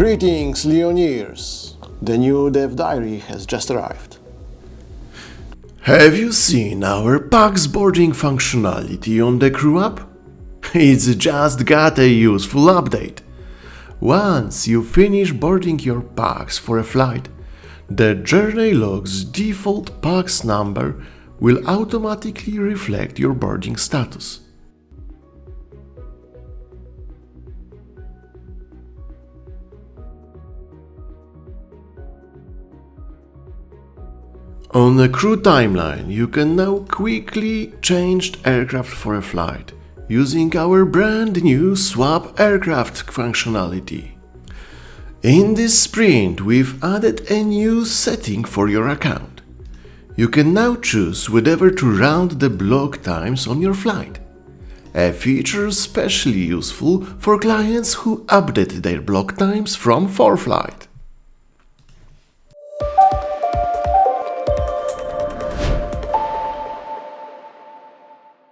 Greetings, Leoneers! The new Dev Diary has just arrived. Have you seen our PAX boarding functionality on the crew app? It's just got a useful update. Once you finish boarding your PAX for a flight, the journey log's default PAX number will automatically reflect your boarding status. On the crew timeline, you can now quickly change aircraft for a flight using our brand new Swap Aircraft functionality. In this sprint, we've added a new setting for your account. You can now choose whether to round the block times on your flight, a feature especially useful for clients who update their block times from ForeFlight.